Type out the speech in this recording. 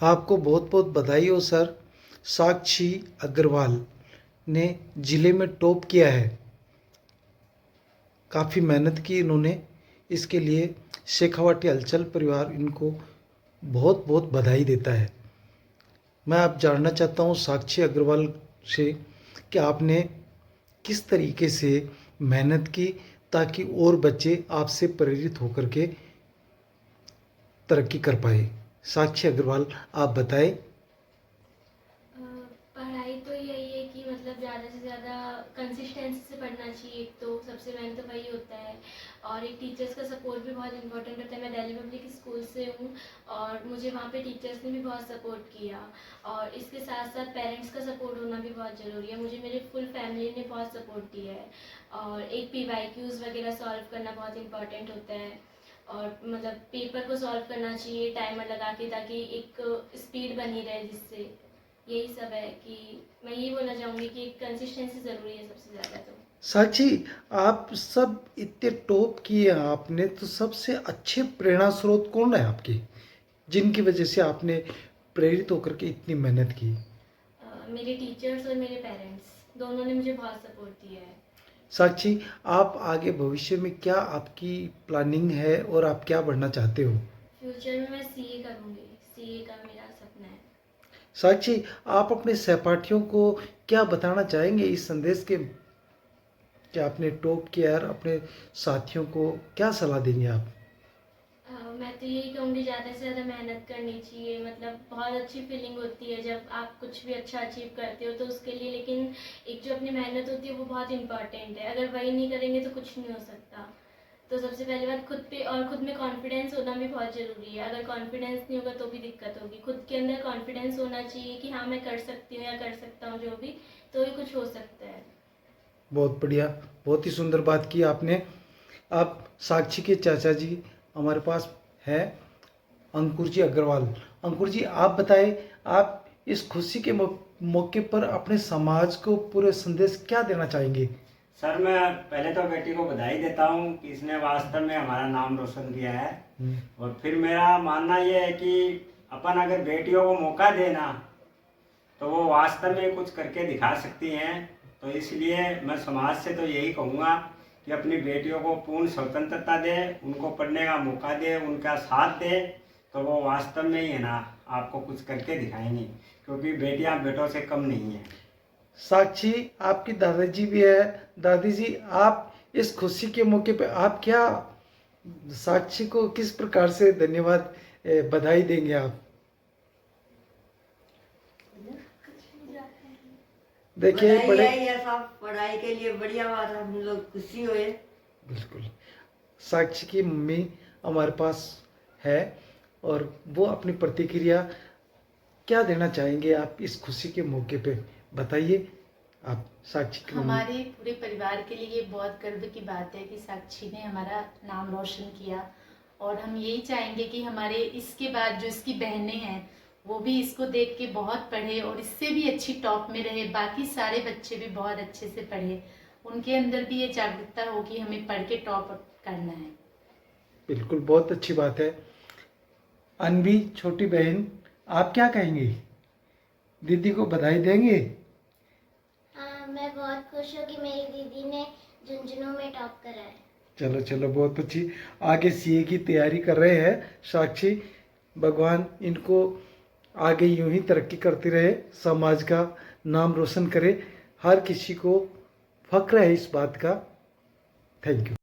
आपको बहुत बहुत बधाई हो सर। साक्षी अग्रवाल ने ज़िले में टॉप किया है। काफ़ी मेहनत की इन्होंने, इसके लिए शेखावाटी हलचल परिवार इनको बहुत बहुत बधाई देता है। मैं आप जानना चाहता हूँ साक्षी अग्रवाल से कि आपने किस तरीके से मेहनत की ताकि और बच्चे आपसे प्रेरित होकर के तरक्की कर पाए। साक्षी अग्रवाल, आप बताएं। पढ़ाई तो यही है कि मतलब ज़्यादा से ज़्यादा कंसिस्टेंसी से पढ़ना चाहिए। एक तो सबसे मेन तो वही होता है, और एक टीचर्स का सपोर्ट भी बहुत इंपॉर्टेंट होता है। मैं दिल्ली पब्लिक स्कूल से हूँ और मुझे वहाँ पे टीचर्स ने भी बहुत सपोर्ट किया, और इसके साथ साथ पेरेंट्स का सपोर्ट होना भी बहुत ज़रूरी है। मुझे मेरे फुल फैमिली ने बहुत सपोर्ट दिया है, और एक PYQs वगैरह सॉल्व करना बहुत इंपॉर्टेंट होता है, और मतलब पेपर को सॉल्व करना चाहिए टाइमर लगा के, ताकि एक स्पीड बनी रहे, जिससे यही सब है कि मैं यही बोलना चाहूँगी कि कंसिस्टेंसी ज़रूरी है सबसे ज़्यादा। तो साक्षी, आप सब इतने टॉप किए आपने, तो सबसे अच्छे प्रेरणा स्रोत कौन है आपके, जिनकी वजह से आपने प्रेरित होकर के इतनी मेहनत की? मेरे टीचर्स और मेरे पेरेंट्स दोनों ने मुझे बहुत सपोर्ट दिया है। साक्षी, आप आगे भविष्य में क्या आपकी प्लानिंग है और आप क्या बनना चाहते हो? फ्यूचर में मैं CA करूँगी, CA का मेरा सपना है। साक्षी, आप अपने सहपाठियों को क्या बताना चाहेंगे इस संदेश के, कि आपने टॉप किया और अपने साथियों को क्या सलाह देंगे आप? मैं तो यही कहूँगी, ज़्यादा से ज़्यादा मेहनत करनी चाहिए। मतलब बहुत अच्छी फीलिंग होती है जब आप कुछ भी अच्छा अचीव करते हो, तो उसके लिए लेकिन एक जो अपनी मेहनत होती है वो बहुत इंपॉर्टेंट है। अगर वही नहीं करेंगे तो कुछ नहीं हो सकता। तो सबसे पहली बात खुद पे और खुद में कॉन्फिडेंस होना भी बहुत ज़रूरी है। अगर कॉन्फिडेंस नहीं होगा तो भी दिक्कत होगी। खुद के अंदर कॉन्फिडेंस होना चाहिए कि हाँ मैं कर सकती हूँ या कर सकता हूँ जो भी, तो ही कुछ हो सकता है। बहुत बढ़िया, बहुत ही सुंदर बात की आपने। अब साक्षी के चाचा जी हमारे पास है, अंकुर जी अग्रवाल। अंकुर जी, आप बताएं, आप इस खुशी के मौके पर अपने समाज को पूरे संदेश क्या देना चाहेंगे? सर, मैं पहले तो बेटी को बधाई देता हूँ कि इसने वास्तव में हमारा नाम रोशन किया है। और फिर मेरा मानना ये है कि अपन अगर बेटियों को मौका देना तो वो वास्तव में कुछ करके दिखा सकती हैं। तो इसलिए मैं समाज से तो यही कहूँगा कि अपनी बेटियों को पूर्ण स्वतंत्रता दे, उनको पढ़ने का मौका दे, उनका साथ दे, तो वो वास्तव में ही है ना आपको कुछ करके दिखाएंगी, क्योंकि बेटियां बेटों से कम नहीं है। साक्षी, आपकी दादाजी भी है। दादी जी, आप इस खुशी के मौके पे आप क्या साक्षी को किस प्रकार से धन्यवाद बधाई देंगे आप? देखिए बधाई बड़े, है, ये सब पढ़ाई के लिए बढ़िया बात है, हम लोग खुशी हुए। बिल्कुल। साक्षी की मम्मी हमारे पास है और वो अपनी प्रतिक्रिया क्या देना चाहेंगे आप इस खुशी के मौके पे, बताइए। आप साक्षी की मम्मी। हमारे पूरे परिवार के लिए ये बहुत गर्व की बात है कि साक्षी ने हमारा नाम रोशन किया, और हम यही चाहेंगे कि हमारे इसके बाद जो इसकी बहनें हैं वो भी इसको देख के बहुत पढ़े और इससे भी अच्छी टॉप में रहे, बाकी सारे बच्चे भी बहुत अच्छे से पढ़े, उनके अंदर भी ये जागरूकता हो कि हमें पढ़ के टॉप करना है। बिल्कुल, बहुत अच्छी बात है। अनवी, छोटी बहन, आप क्या कहेंगे? दीदी को बधाई देंगे? हाँ, मैं बहुत खुश हूँ कि मेरी दीदी ने झुंझुनू में टॉप करा है। चलो चलो, बहुत अच्छी। आगे सीए की तैयारी कर रहे हैं साक्षी। भगवान इनको आगे यूं ही तरक्की करती रहे, समाज का नाम रोशन करे, हर किसी को फक्र है इस बात का। Thank you.